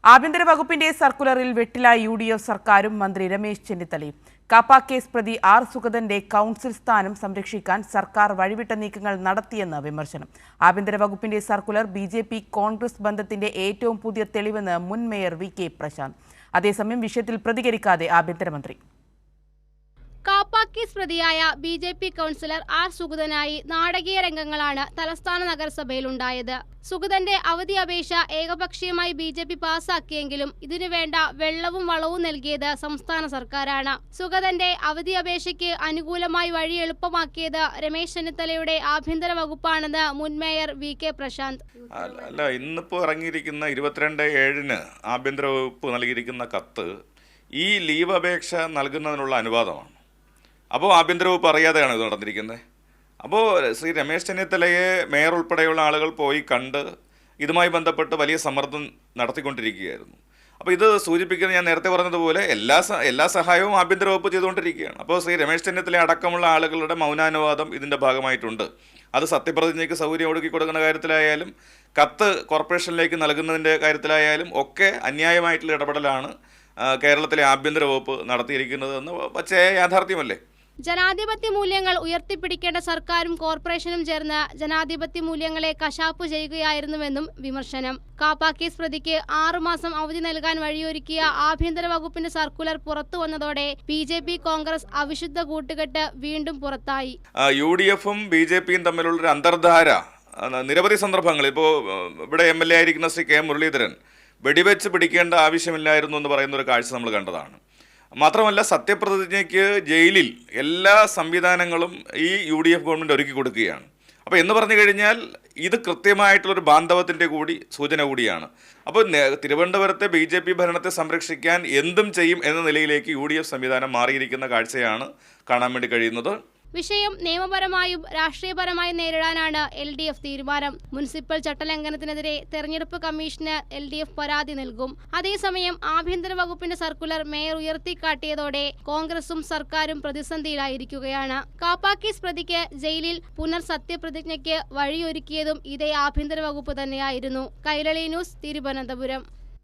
ആഭ്യന്തര വകുപ്പിന്റെ സർക്കുലറിൽ വെട്ടില UDF സർക്കാരും മന്ത്രി രമേശ് ചെന്നിത്തലയും. കാപ്പ കേസ് പ്രതി ആർ സുഗതന്റെ കൗൺസിൽ സ്ഥാനം സംരക്ഷിക്കാൻ സർക്കാർ വഴിവിട്ട നീക്കങ്ങൾ നടത്തിയെന്ന് വിമർശനം. ആഭ്യന്തര വകുപ്പിന്റെ സർക്കുലർ BJP കോൺഗ്രസ് ബന്ധത്തിന്റെ ഏറ്റവും പുതിയ തെളിവെന്ന് മുൻ മേയർ VK പ്രശാന്ത്. അതേസമയം വിഷയത്തിൽ പ്രതികരിക്കാതെ ആഭ്യന്തരമന്ത്രി. കാപ്പ കേസ് പ്രതിയായ BJP കൗൺസിലർ ആർ സുഗതനായി നാടകീയ രംഗങ്ങളാണ് തലസ്ഥാന നഗരസഭയിലുണ്ടായത്. സുഗതന്റെ അവധി അപേക്ഷ ഏകപക്ഷീയമായി BJP പാസാക്കിയെങ്കിലും ഇതിനുവേണ്ട വെള്ളവും വളവും നൽകിയത് സംസ്ഥാന സർക്കാരാണ്. സുഗതന്റെ അവധി അപേക്ഷയ്ക്ക് അനുകൂലമായി വഴി എളുപ്പമാക്കിയത് രമേശ് ചെന്നിത്തലയുടെ ആഭ്യന്തര വകുപ്പാണെന്ന് മുൻ മേയർ VK പ്രശാന്ത്. അല്ല, ഇന്നിപ്പോ ഇറങ്ങിയിരിക്കുന്ന 22/7 ആഭ്യന്തര വകുപ്പ് നൽകിയിരിക്കുന്ന കത്ത് ഈ ലീവ് അപേക്ഷ നൽകുന്നതിനുള്ള അനുവാദമാണ്. അപ്പോൾ ആഭ്യന്തര വകുപ്പ് അറിയാതെയാണ് ഇത് നടന്നിരിക്കുന്നത്. അപ്പോൾ ശ്രീ രമേശ് ചെന്നിത്തലയെ മേയർ ഉൾപ്പെടെയുള്ള ആളുകൾ പോയി കണ്ട് ഇതുമായി ബന്ധപ്പെട്ട് വലിയ സമ്മർദ്ദം നടത്തിക്കൊണ്ടിരിക്കുകയായിരുന്നു. അപ്പോൾ ഇത് സൂചിപ്പിക്കുന്നത് ഞാൻ നേരത്തെ പറഞ്ഞതുപോലെ എല്ലാ സഹായവും ആഭ്യന്തര വകുപ്പ് ചെയ്തുകൊണ്ടിരിക്കുകയാണ്. അപ്പോൾ ശ്രീ രമേശ് ചെന്നിത്തല അടക്കമുള്ള ആളുകളുടെ മൗനാനുവാദം ഇതിൻ്റെ ഭാഗമായിട്ടുണ്ട്. അത് സത്യപ്രതിജ്ഞയ്ക്ക് സൗകര്യം ഒരുക്കി കൊടുക്കുന്ന കാര്യത്തിലായാലും കത്ത് കോർപ്പറേഷനിലേക്ക് നൽകുന്നതിൻ്റെ കാര്യത്തിലായാലും ഒക്കെ അന്യായമായിട്ടുള്ള ഇടപെടലാണ് കേരളത്തിലെ ആഭ്യന്തര വകുപ്പ് നടത്തിയിരിക്കുന്നതെന്ന് പക്ഷേ യാഥാർത്ഥ്യമല്ലേ. ജനാധിപത്യ മൂല്യങ്ങൾ ഉയർത്തിപ്പിടിക്കേണ്ട സർക്കാരും കോർപ്പറേഷനും ചേർന്ന് ജനാധിപത്യ മൂല്യങ്ങളെ കശാപ്പ് ചെയ്യുകയായിരുന്നുവെന്നും വിമർശനം. കാപ്പ കേസ് പ്രതിക്ക് 6 മാസം അവധി നൽകാൻ വഴിയൊരുക്കിയ ആഭ്യന്തര വകുപ്പിന്റെ സർക്കുലർ പുറത്തു വന്നതോടെ BJP കോൺഗ്രസ് അവിശുദ്ധ കൂട്ടുകെട്ട് വീണ്ടും പുറത്തായി. UDFും BJPയും തമ്മിലുള്ളൊരു അന്തർധാര നിരവധി സന്ദർഭങ്ങളിൽ ഇപ്പോൾ ഇവിടെ MLA ആയിരിക്കുന്ന ശ്രീ K മുരളീധരൻ വെടിവെച്ച് പിടിക്കേണ്ട ആവശ്യമില്ലായിരുന്നു എന്ന് പറയുന്ന ഒരു കാഴ്ച നമ്മൾ കണ്ടതാണ്. മാത്രമല്ല, സത്യപ്രതിജ്ഞയ്ക്ക് ജയിലിൽ എല്ലാ സംവിധാനങ്ങളും ഈ UDF ഗവൺമെൻറ് ഒരുക്കി കൊടുക്കുകയാണ്. അപ്പോൾ എന്ന് പറഞ്ഞു കഴിഞ്ഞാൽ ഇത് കൃത്യമായിട്ടുള്ളൊരു ബാന്ധവത്തിൻ്റെ കൂടി സൂചന കൂടിയാണ്. അപ്പോൾ തിരുവനന്തപുരത്തെ BJP ഭരണത്തെ സംരക്ഷിക്കാൻ എന്തും ചെയ്യും എന്ന നിലയിലേക്ക് UDF സംവിധാനം മാറിയിരിക്കുന്ന കാഴ്ചയാണ് കാണാൻ വേണ്ടി കഴിയുന്നത്. വിഷയം നിയമപരമായും രാഷ്ട്രീയപരമായും നേരിടാനാണ് LDF തീരുമാനം. മുനിസിപ്പൽ ചട്ടലംഘനത്തിനെതിരെ തെരഞ്ഞെടുപ്പ് കമ്മീഷന് LDF പരാതി നൽകും. അതേസമയം ആഭ്യന്തര വകുപ്പിന്റെ സർക്കുലർ മേയർ ഉയർത്തിക്കാട്ടിയതോടെ കോൺഗ്രസും സർക്കാരും പ്രതിസന്ധിയിലായിരിക്കുകയാണ്. കാപ്പ കേസ് പ്രതിക്ക് ജയിലിൽ പുനർസത്യപ്രതിജ്ഞയ്ക്ക് വഴിയൊരുക്കിയതും ഇതേ ആഭ്യന്തര വകുപ്പ് തന്നെയായിരുന്നു. കൈരളി ന്യൂസ്, തിരുവനന്തപുരം.